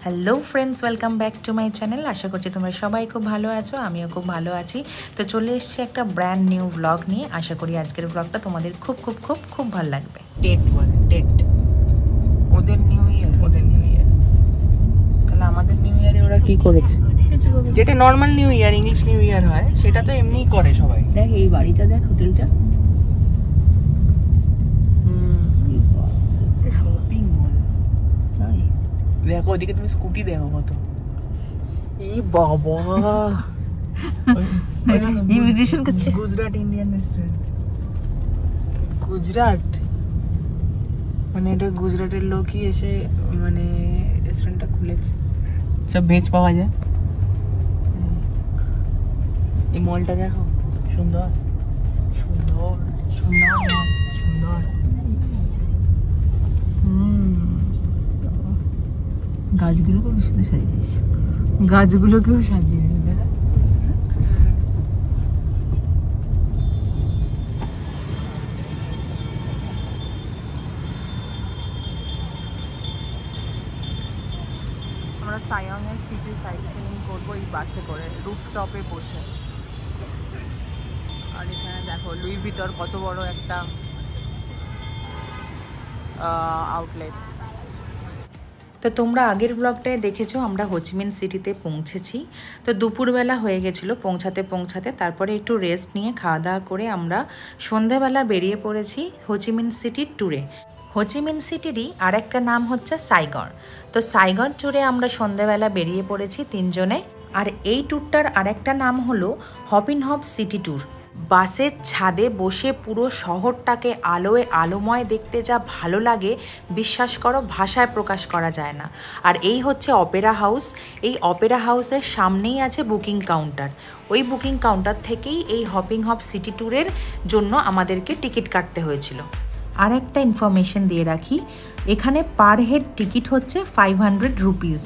Hello friends, welcome back to my channel. আশা করছি তোমরা সবাই খুব ভালো আছো, আমিও খুব ভালো আছি। তো চলে এসেছি একটা ব্র্যান্ড নিউ ব্লগ নিয়ে। আশা করি আজকের ব্লগটা তোমাদের খুব খুব খুব খুব ভালো লাগবে। ডেট ওদের নিউ ইয়ার তাহলে আমাদের নিউ ইয়ারে ওরা কি করেছে? যেটা normal new year, English new year হয়, সেটা তো এমনিই করে সবাই। দেখ এই বাড়িটা, দেখ হোটেলটা, শপিং মল। তাই দেখো ওইদিকে তুমি স্কুটি দেখো কত। এই বাবা, ইমিগ্রেশন করছে। Gujarat Indian restaurant. গুজরাট মানে এটা গুজরাটের লোকই এসে মানে রেস্টুরেন্টটা খুলেছে। সব ভেজ পাওয়া যায়। এই মলটা দেখো, সুন্দর সুন্দর সুন্দর সুন্দর। গাছগুলোকে খুব সুন্দর সাজিয়েছে। গাছগুলোকেও সাজিয়েছে দেখা। আমরা সায়ংয়ের সিটি সাইট সিইং করবো এই বাসে করে, রুফটপে বসে। আর এখানে দেখো লুই ভিতর কত বড় একটা আউটলেট। তো তোমরা আগের ব্লগটায় দেখেছো আমরা হোচিমিন সিটিতে পৌঁছেছি। তো দুপুরবেলা হয়ে গেছিলো পৌঁছাতে। তারপরে একটু রেস্ট নিয়ে খাওয়া দাওয়া করে আমরা সন্ধেবেলা বেরিয়ে পড়েছি হোচিমিন সিটির ট্যুরে। হোচিমিন সিটিরই আর একটা নাম হচ্ছে সাইগন। তো সাইগন ট্যুরে আমরা সন্ধেবেলা বেরিয়ে পড়েছি তিনজনে। আর এই ট্যুরটার আর একটা নাম হলো হপিন হপ সিটি ট্যুর। বাসের ছাদে বসে পুরো শহরটাকে আলোয় আলোময় দেখতে যা ভালো লাগে বিশ্বাস করো, ভাষায় প্রকাশ করা যায় না। আর এই হচ্ছে অপেরা হাউস। এই অপেরা হাউসের সামনেই আছে বুকিং কাউন্টার। ওই বুকিং কাউন্টার থেকেই এই হপিং হপ সিটি ট্যুরের জন্য আমাদেরকে টিকিট কাটতে হয়েছিল। আর একটা ইনফরমেশন দিয়ে রাখি, এখানে পার হেড টিকিট হচ্ছে 500 রুপিস।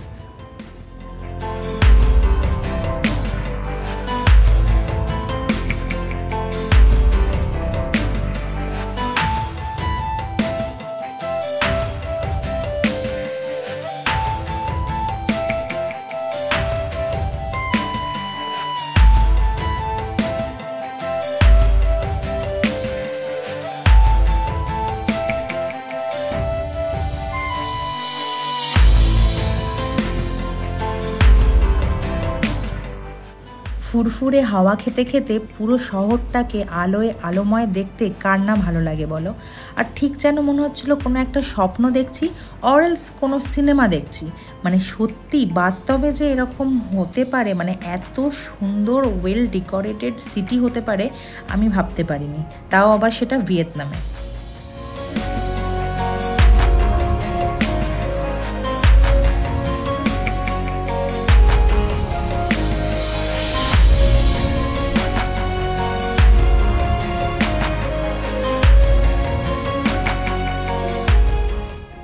ফুরফুরে হাওয়া খেতে খেতে পুরো শহরটাকে আলোয় আলোময় দেখতে কার না ভালো লাগে বলো। আর ঠিক যেন মনে হচ্ছিল কোনো একটা স্বপ্ন দেখছি, অরেলস কোনো সিনেমা দেখছি। মানে সত্যি বাস্তবে যে এরকম হতে পারে, মানে এত সুন্দর ওয়েল ডেকোরেটেড সিটি হতে পারে আমি ভাবতে পারিনি, তাও আবার সেটা ভিয়েতনামে।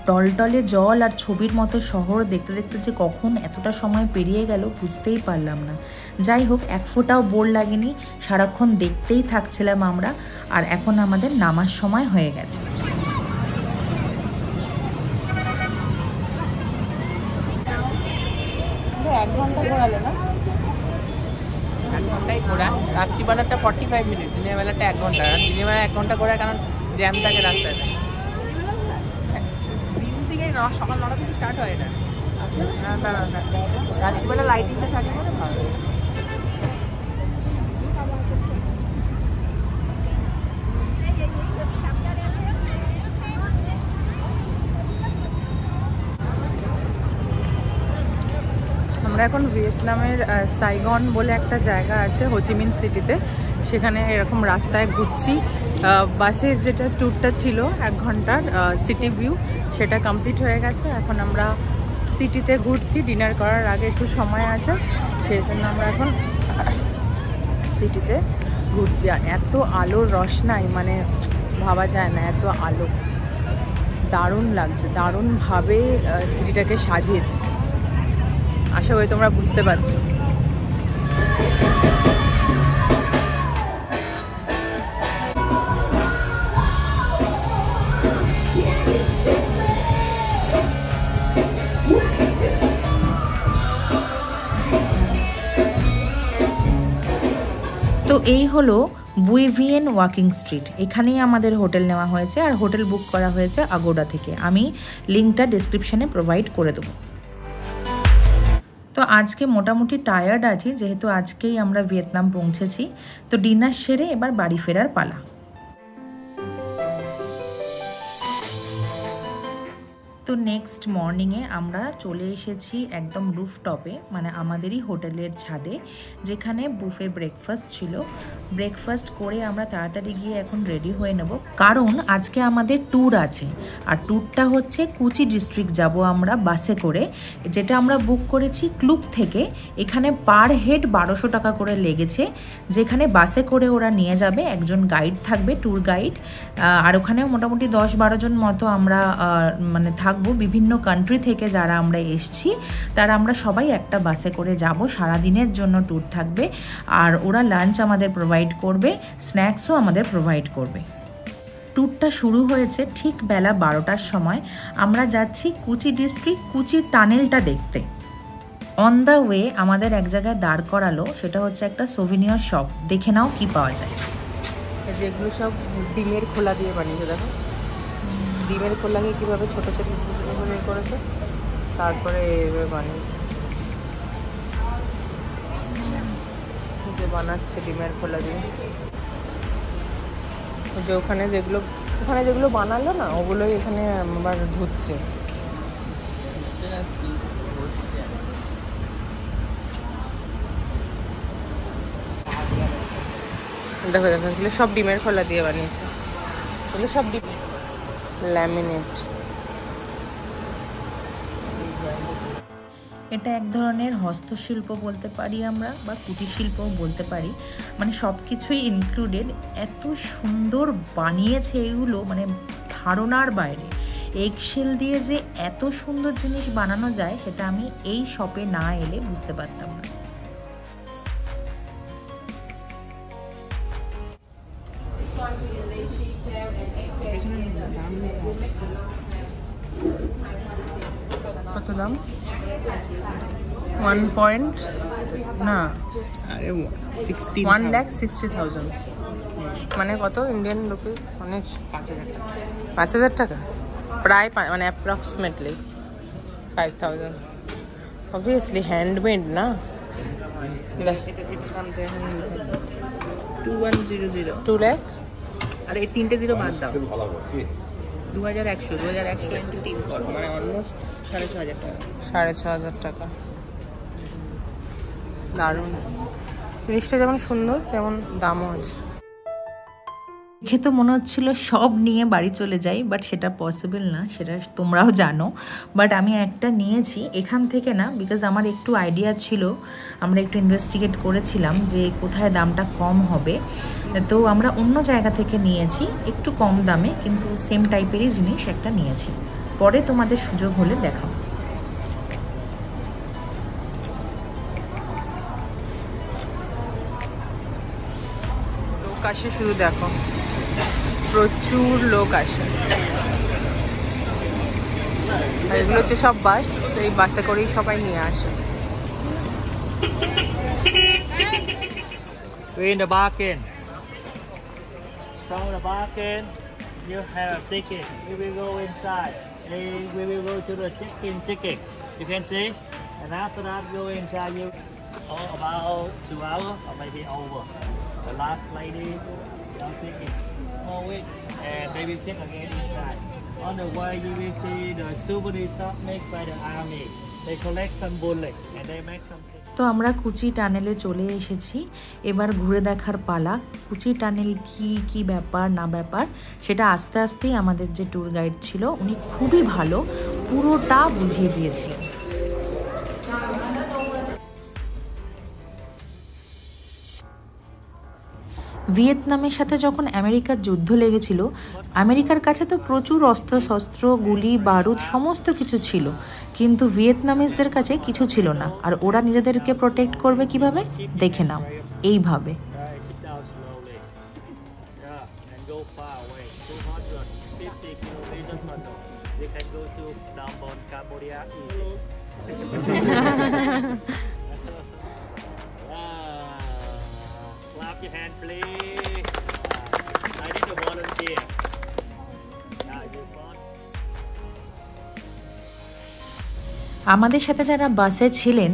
টলটলে জল আর ছবির মতো শহর দেখতে দেখতে যে কখন এতটা সময় পেরিয়ে গেল বুঝতেই পারলাম না। যাই হোক, এক ফোঁটাও বোর লাগেনি, সারাক্ষণ দেখতেই থাকছিলাম আমরা। আর এখন আমাদের নামার সময় হয়ে গেছে। 1 ঘন্টা ঘোরালো না? 1 ঘন্টাই ঘোরা। রাত্রিবেলাটা 45 মিনিট, দিনের বেলাটা 1 ঘন্টা। আর দিনের বেলা 1 ঘন্টা ঘোরা, কারণ জ্যাম থাকে রাস্তায়। সকাল 9টা থেকে স্টার্ট হয় এটা। রাত্রিবেলা লাইটিংটা থাকে না, ভালো। আমরা এখন ভিয়েতনামের সাইগন বলে একটা জায়গা আছে হোচিমিন সিটিতে, সেখানে এরকম রাস্তায় ঘুরছি। বাসের যেটা ট্যুরটা ছিল 1 ঘন্টার সিটি ভিউ, সেটা কমপ্লিট হয়ে গেছে। এখন আমরা সিটিতে ঘুরছি, ডিনার করার আগে একটু সময় আছে, সেই জন্য আমরা এখন সিটিতে ঘুরছি। আর এত আলোর রোশনাই, মানে ভাবা যায় না, এত আলো, দারুণ লাগছে, দারুণভাবে সিটিটাকে সাজিয়েছে। আশা করি তোমরা বুঝতে পারছো। এই হলো বুইভিয়েন ওয়াকিং স্ট্রিট, এখানেই আমাদের হোটেল নেওয়া হয়েছে আর হোটেল বুক করা হয়েছে আগোডা থেকে। আমি লিঙ্কটা ডেসক্রিপশনে প্রোভাইড করে দেবো। তো আজকে মোটামুটি টায়ার্ড আছি, যেহেতু আজকেই আমরা ভিয়েতনাম পৌঁছেছি। তো ডিনার সেরে এবার বাড়ি ফেরার পালা। তো নেক্সট মর্নিংয়ে আমরা চলে এসেছি একদম রুফটপে, মানে আমাদেরই হোটেলের ছাদে, যেখানে বুফে ব্রেকফাস্ট ছিল। ব্রেকফাস্ট করে আমরা তাড়াতাড়ি গিয়ে এখন রেডি হয়ে নেব, কারণ আজকে আমাদের ট্যুর আছে। আর ট্যুরটা হচ্ছে কুচি ডিস্ট্রিক্ট যাব আমরা বাসে করে, যেটা আমরা বুক করেছি ক্লুক থেকে। এখানে পার হেড 1200 টাকা করে লেগেছে, যেখানে বাসে করে ওরা নিয়ে যাবে, একজন গাইড থাকবে, ট্যুর গাইড। আর ওখানেও মোটামুটি 10-12 জন মতো আমরা মানে থাকবো। বিভিন্ন কান্ট্রি থেকে যারা আমরা এসছি তারা আমরা সবাই একটা বাসে করে যাব, সারাদিনের জন্য ট্যুর থাকবে। আর ওরা লাঞ্চ আমাদের প্রোভাইড করবে, স্ন্যাক্সও আমাদের প্রোভাইড করবে। ট্যুরটা শুরু হয়েছে ঠিক বেলা 12টার সময়। আমরা যাচ্ছি কুচি ডিস্ট্রিক্ট, কুচি টানেলটা দেখতে। অন দ্য ওয়ে আমাদের এক জায়গায় দাঁড় করালো, সেটা হচ্ছে একটা সোভিনিয়র শপ। দেখে নাও কি পাওয়া যায়। যেগুলো সব ডিমের খোলা দিয়ে বানিয়েছে, দেখো ডিমের খোলাকে কীভাবে ছোটো ছোটো ছোটো ছোটো করে করেছে, তারপরে এভাবে বানিয়েছে। যে বানাচ্ছে ডিমের খোলা দিয়ে, যে ওখানে যেগুলো বানালো না, ওগুলোই এখানে আবার ধুচ্ছে। দেখো দেখো, এগুলো সব ডিমের খোলা দিয়ে বানিয়েছে, এগুলো সব ডিম ল্যামিনেট। এটা এক ধরনের হস্তশিল্প বলতে পারি আমরা, বা কুটির শিল্পও বলতে পারি, মানে সব কিছুই ইনক্লুডেড। এত সুন্দর বানিয়েছে এগুলো, মানে ধারণার বাইরে। এগশেল দিয়ে যে এত সুন্দর জিনিস বানানো যায় সেটা আমি এই শপে না এলে বুঝতে পারতাম না। কত দাম? 1,60,000, মানে কত ইন্ডিয়ান রুপিস? অনেক। 5,000 টাকা প্রায়, মানে অ্যাপ্রক্সিমেটলি 5,000। অবভিয়াসলি হ্যান্ডমেড না। 2 লাখ। আর এই 3টে জিরো বাদ দাও, 2100 ইন্টু 3 করো, মানে অলমোস্ট 6,500 টাকা। 6,500 টাকা। দারুণ জিনিসটা, যেমন সুন্দর তেমন দামও আছে। দেখে তো মনে হচ্ছিল সব নিয়ে বাড়ি চলে যাই, বাট সেটা পসিবল না, সেটা তোমরাও জানো। বাট আমি একটা নিয়েছি এখান থেকে না, বিকজ আমার একটু আইডিয়া ছিল, আমরা একটু ইনভেস্টিগেট করেছিলাম যে কোথায় দামটা কম হবে। তো আমরা অন্য জায়গা থেকে নিয়েছি একটু কম দামে, কিন্তু সেম টাইপেরই জিনিস একটা নিয়েছি। পরে তোমাদের সুযোগ হলে দেখাবো। লোক আসে শুধু, দেখো প্রচুর লোক আসে। এগুলো হচ্ছে সব বাস, এই বাসে করেই সবাই নিয়ে আসে। In the bargain. From the bargain, you have a ticket. We will go inside. And we will go to the chicken. You can see. And after that, go inside. You about 2 hours or maybe over. The last lady, don't take it. Oh wait, and they will check again inside. On the way, you will see the souvenir shop made by the army. They collect some bullet and they make some. তো আমরা কুচি টানেলে চলে এসেছি, এবার ঘুরে দেখার পালা। কুচি টানেল কি ব্যাপার না ব্যাপার সেটা আস্তে আস্তেই আমাদের যে ট্যুর গাইড ছিল উনি খুবই ভালো পুরোটা বুঝিয়ে দিয়েছিলেন। ভিয়েতনামের সাথে যখন আমেরিকার যুদ্ধ লেগেছিল, আমেরিকার কাছে তো প্রচুর অস্ত্রশস্ত্র, গুলি, বারুদ সমস্ত কিছু ছিল, কিন্তু ভিয়েতনামিজদের কাছে কিছু ছিল না। আর ওরা নিজেদেরকে প্রোটেক্ট করবে কিভাবে দেখে নাও, এইভাবে। your hand, please. I need a volunteer. You want? আমাদের সাথে যারা বাসে ছিলেন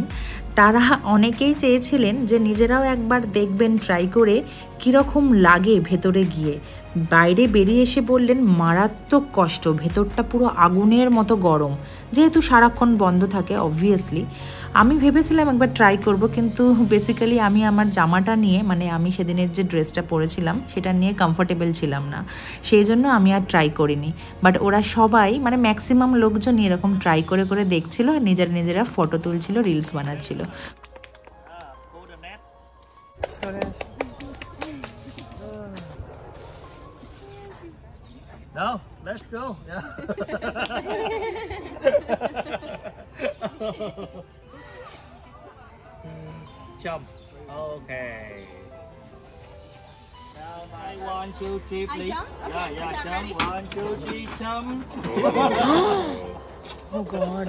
তারা অনেকেই চেয়েছিলেন যে নিজেরাও একবার দেখবেন ট্রাই করে কীরকম লাগে ভেতরে গিয়ে। বাইরে বেরিয়ে এসে বললেন মারাত্মক কষ্ট, ভেতরটা পুরো আগুনের মতো গরম, যেহেতু সারাক্ষণ বন্ধ থাকে অবভিয়াসলি। আমি ভেবেছিলাম একবার ট্রাই করব, কিন্তু বেসিক্যালি আমি আমার জামাটা নিয়ে, মানে আমি সেদিনের যে ড্রেসটা পরেছিলাম সেটা নিয়ে কমফোর্টেবল ছিলাম না, সেই জন্য আমি আর ট্রাই করিনি। বাট ওরা সবাই, মানে ম্যাক্সিমাম লোকজনই এরকম ট্রাই করে করে দেখছিল, আর নিজেরা ফটো তুলছিল, reels বানাচ্ছিল। Hold the net. No, let's go. Yeah. Jump. Okay. Now, 1, 2, 3, please. Yeah, jump. 1, 2, 3, jump. O god,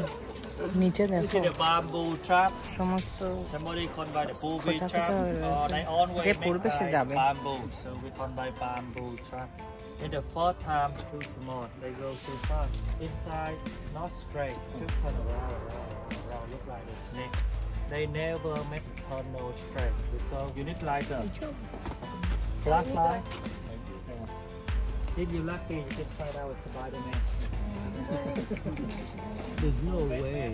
নিচে You দেখো see the bamboo trap. সমস্ত Somebody can buy the bamboo Kocha trap. kocha Or they always যে make পড়বে সে by যাবে। bamboo. So we can buy bamboo trap. In the first time, too small. They go too fast. Inside, not straight. Just turn around. Look like a snake. They never make the tunnel straight because you need like a flashlight. If you're lucky, you can try it out with Spider-Man. There's no way.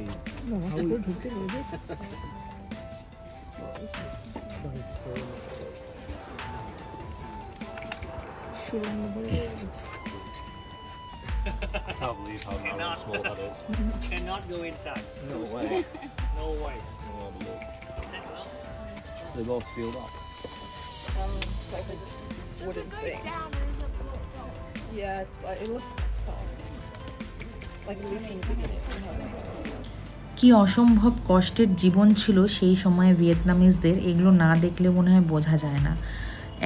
I can't believe how narrow and small that is. Cannot go inside. No way. No way. They've all sealed up. wooden thing. Yeah, it looks like at least in the beginning. কি অসম্ভব কষ্টের জীবন ছিল সেই সময় ভিয়েতনামিজদের, এগুলো না দেখলে মনে হয় বোঝা যায় না।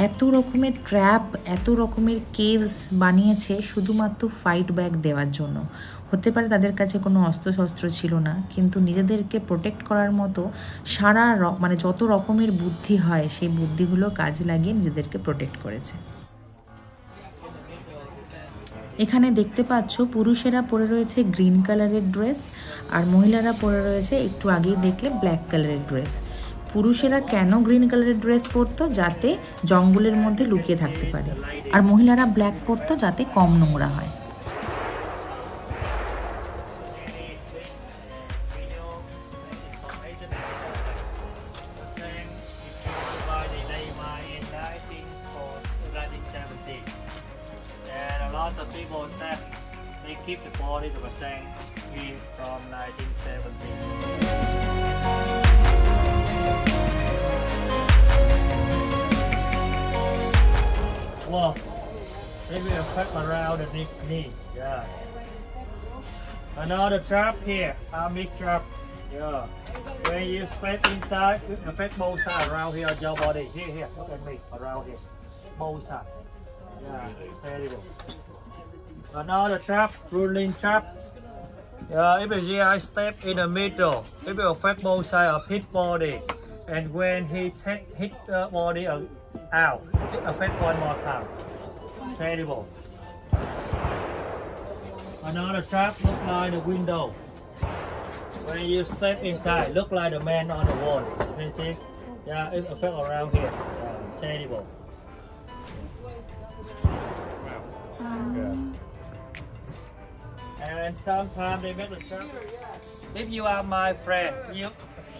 এত রকমের ট্র্যাপ, এত রকমের কেভস বানিয়েছে শুধুমাত্র ফাইট ব্যাক দেওয়ার জন্য। হতে পারে তাদের কাছে কোনো অস্ত্রশস্ত্র ছিল না, কিন্তু নিজেদেরকে প্রোটেক্ট করার মতো মানে যত রকমের বুদ্ধি হয় সেই বুদ্ধিগুলো কাজে লাগিয়ে নিজেদেরকে প্রোটেক্ট করেছে। এখানে দেখতে পাচ্ছ পুরুষেরা পরে রয়েছে গ্রিন কালারের ড্রেস, আর মহিলারা পরে রয়েছে, একটু আগেই দেখলে, ব্ল্যাক কালারের ড্রেস। পুরুষেরা কেন গ্রিন কালারের ড্রেস পরতো? যাতে জঙ্গলের মধ্যে লুকিয়ে থাকতে পারে, আর মহিলারা ব্ল্যাক পরতো যাতে কম নোংরা হয়। People said they keep the body of a tank here from 1970. Well, they will cut around the knee. Yeah. Another trap here, army trap. Yeah. When you step inside, the fat both side around here on your body. Here, look at me, around here. Both side. Yeah, terrible. Another trap, ruling trap. Yeah, if you I step in the middle, it will affect both sides of his body. And when he hit the body out, it affect one more time. Terrible. Another trap look like the window. When you step inside, look like the man on the wall. You see? Yeah, it affect around here. Yeah, terrible. Yeah. And sometimes they make the trap. If you are my friend, you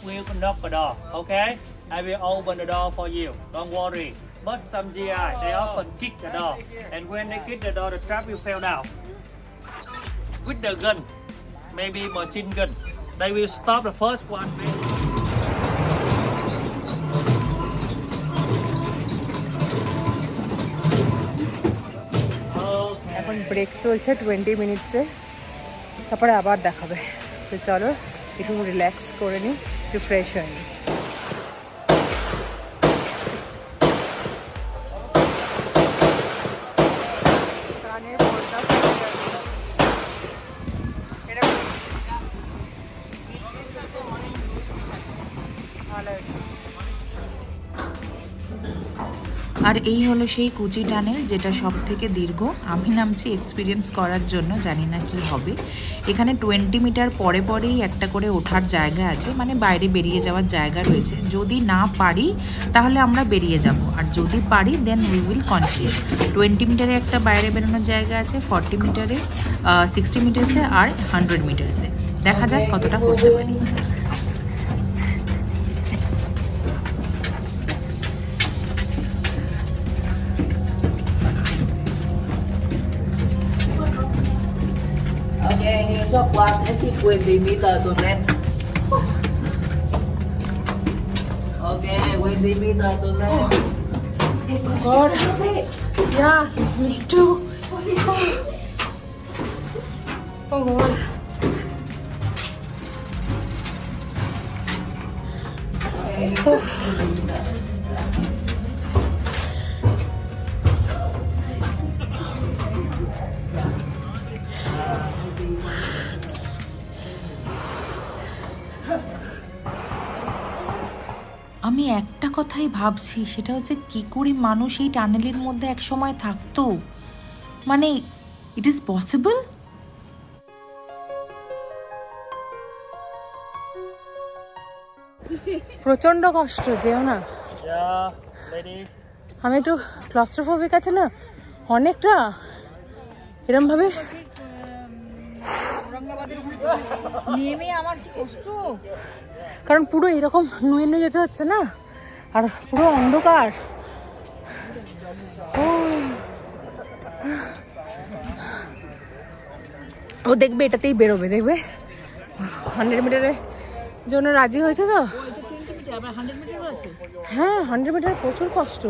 will knock the door, okay? I will open the door for you. Don't worry. But some GI, they often kick the door, and when they kick the door, the trap will fall down. With the gun, maybe machine gun, they will stop the first one. এখন break চলছে 20 মিনিটসে, তারপরে আবার দেখাবে। তো চলো একটু relax করে নিই, একটু ফ্রেশ হয়ে নিই। ভালো আছে। আর এই হলো সেই কুচি টানেল, যেটা সব থেকে দীর্ঘ। আমি নামছি এক্সপিরিয়েন্স করার জন্য, জানি না কি হবে। এখানে 20 মিটার পরে পরেই একটা করে ওঠার জায়গা আছে, মানে বাইরে বেরিয়ে যাওয়ার জায়গা রয়েছে। যদি না পারি তাহলে আমরা বেরিয়ে যাব, আর যদি পারি দেন উই উইল কন্টিনিউ। 20 মিটারে একটা বাইরে বেরোনোর জায়গা আছে, 40 মিটারে, 60 মিটার্সে আর 100 মিটার্সে। দেখা যাক কতটা করতে পারি। Okay, here's your quad and keep 20 meter to net. Okay, 20 meter to net. God. Yeah, me too. Oh God. আমি একটা কথাই ভাবছি, সেটা হচ্ছে কি করে মানুষ এই টানেলের মধ্যে এক সময় থাকতো। মানে ইট ইজ পসিবল? প্রচন্ড কষ্ট, যেও না। আমি একটু ক্লস্ট্রোফোবিক আছে না অনেকটা, এরম ভাবে নেমে আমার কি কষ্ট, কারণ পুরো এরকম নুয়ে নুয়ে যেতে হচ্ছে না, আর পুরো অন্ধকার। ও দেখবে এটাতেই বেরোবে, দেখবে 100 মিটারের জন্য রাজি হয়েছে তো। হ্যাঁ, 100 মিটার প্রচুর কষ্ট।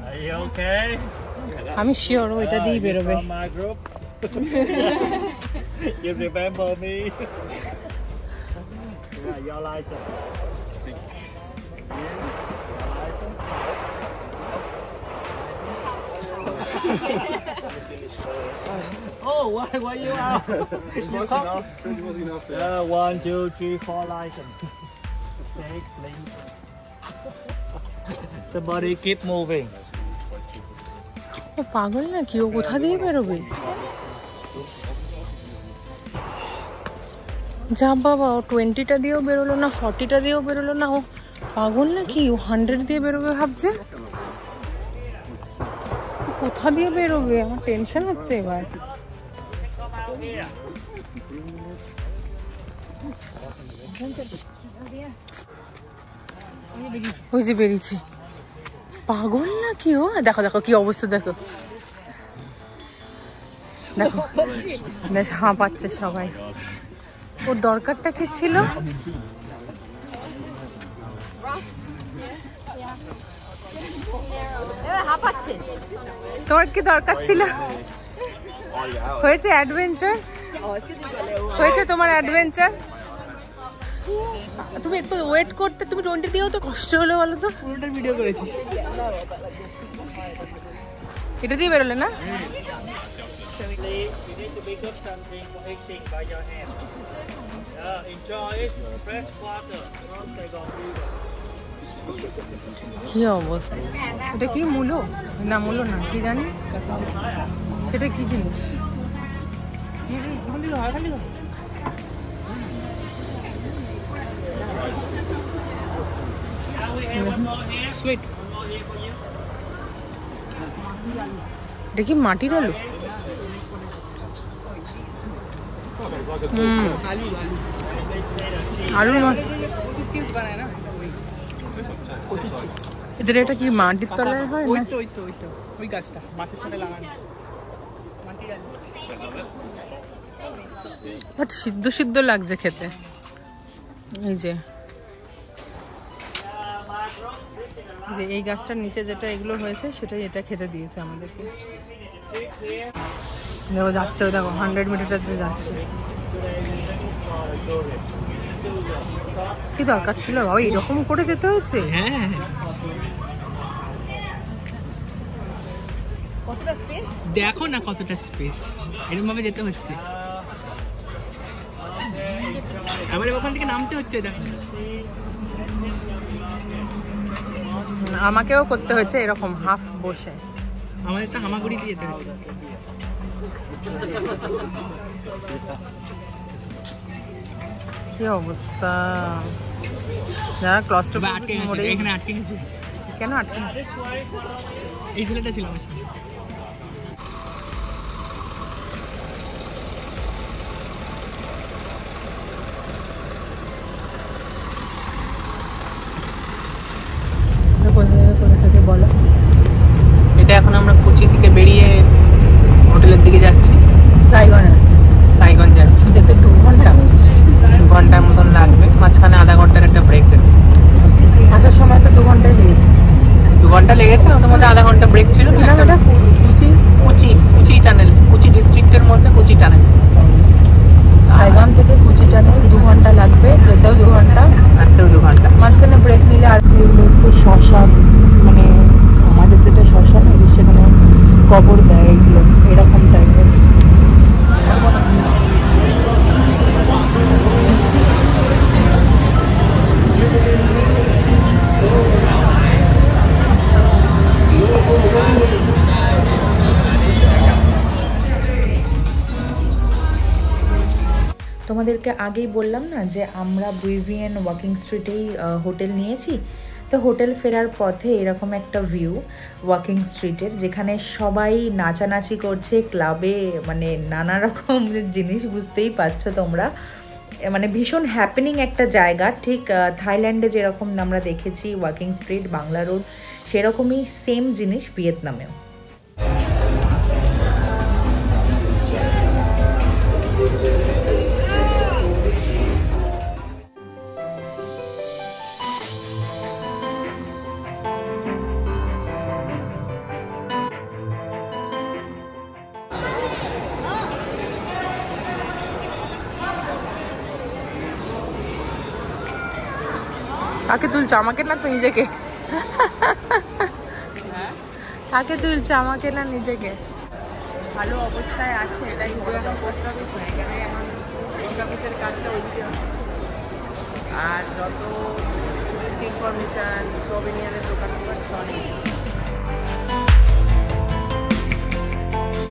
Are you okay? আমি শিওর ও এটা দিয়েই বেরোবে। From my group. You remember me? Yeah, your license. Oh, why you out? It was enough. It was enough. Yeah, 1, 2, 3, 4 license. Take, please. Somebody keep moving. ও পাগল নাকি? ও কোথা দিয়ে বেরোবে? যা বাবা, ও 20টা দিয়েও বেরোলো না, 40টা দিয়েও বেরোলো না। ও পাগল নাকি? ও 100 দিয়ে বেরোবে ভাবছে। কোথা দিয়ে বেরোবে? আমার টেনশন হচ্ছে এবার। ওই যে বেরিয়েছি। পাগল নাকি ও? দেখো দেখো কি অবস্থা, দেখো দেখো, হ্যাঁ পাচ্ছে সবাই। ওর দরকারটা কি ছিল? তোমার কি দরকার ছিল? হয়েছে অ্যাডভেঞ্চার, হয়েছে তোমার অ্যাডভেঞ্চার। তুমি একটু ওয়েট করতে, তুমি 20 দিয়েও তো কষ্ট হলো বলো তো। পুরোটা ভিডিও করেছি। এটা দিয়ে বেরোলে না? You need to pick up something for eating by your hand. Enjoy it. Fresh water from Saigon River. কি অবস্থা! এটা কি মূলো? না মূলো না, কি জানি সেটা কি জিনিস। এটা কি মাটির আলু? আলু এদের এটা কি মাটির তলায় হয়? ওই তো ওই গাছটা বাসের সাথে লাগানো। বাট সিদ্ধ সিদ্ধ লাগছে খেতে। এই যে এই গাছটার নিচে যেটা এগুলো হয়েছে সেটাই এটা খেতে দিয়েছে আমাদেরকে। দেখো যাচ্ছে, দেখো 100 মিটার যে যাচ্ছে। কি দরকার ছিল বাবা এরকম করে যেতে হয়েছে? হ্যাঁ, দেখো না কতটা স্পেস, এরকম ভাবে যেতে হচ্ছে। আবার ওখান থেকে নামতে হচ্ছে, দেখো। আমাকেও করতে হচ্ছে এরকম হাফ বসে। আমাদের তো হামাগুড়ি দিয়ে যেতে হচ্ছে। কি অবস্থা, যারা ক্লস্ট্রোফোবিক মরে এখানে আটকে গেছে। কেন আটকে? এই ছেলেটা ছিল আমার সাথে। কোথা থেকে বলো? এটা এখন আমরা কোচি থেকে বেরিয়ে হোটেলের দিকে যাচ্ছি। সাইগন যাচ্ছি, যেতে 2 ঘন্টা, 2 ঘন্টার মতন লাগবে। মাঝখানে আধা ঘন্টার একটা ব্রেক দেবে। আসার সময় তো 2 ঘন্টাই লেগেছে। 2 ঘন্টা লেগেছে, ওদের মধ্যে আধা ঘন্টা ব্রেক ছিল। কুচি টানেল, কুচি ডিস্ট্রিক্টের মধ্যে কুচি টানেল। সাইগন থেকে কুচি টানেল 2 ঘন্টা লাগবে, যেতেও 2 ঘন্টা, আসতেও 2 ঘন্টা। মাঝখানে ব্রেক নিলে। আর এগুলো হচ্ছে শ্মশান, মানে আমাদের যেটা শ্মশান সেখানে কবর দেয় এগুলো, এরকম টাইপের। তোমাদেরকে আগেই বললাম না যে আমরা বুইভিয়ান ওয়াকিং স্ট্রিটেই হোটেল নিয়েছি। তো হোটেল ফেরার পথে এরকম একটা ভিউ ওয়াকিং স্ট্রিটের, যেখানে সবাই নাচানাচি করছে ক্লাবে, মানে নানা রকম জিনিস, বুঝতেই পারছো তোমরা। মানে ভীষণ হ্যাপেনিং একটা জায়গা, ঠিক থাইল্যান্ডে যেরকম আমরা দেখেছি ওয়াকিং স্ট্রিট, বাংলা রোড, সেরকমই সেম জিনিস ভিয়েতনামেও। কাকে তুলছো, আমাকে না তো নিজেকে? কাকে তুলছো, আমাকে না নিজেকে? ভালো অবস্থায় আছে। এটা কিন্তু এখন পোস্ট অফিস না, এখানে এখন পোস্ট অফিসের কাজটা ওইদিকে হচ্ছে। আর যত টুরিস্ট ইনফরমেশন, সবিনিয়ারের দোকান সব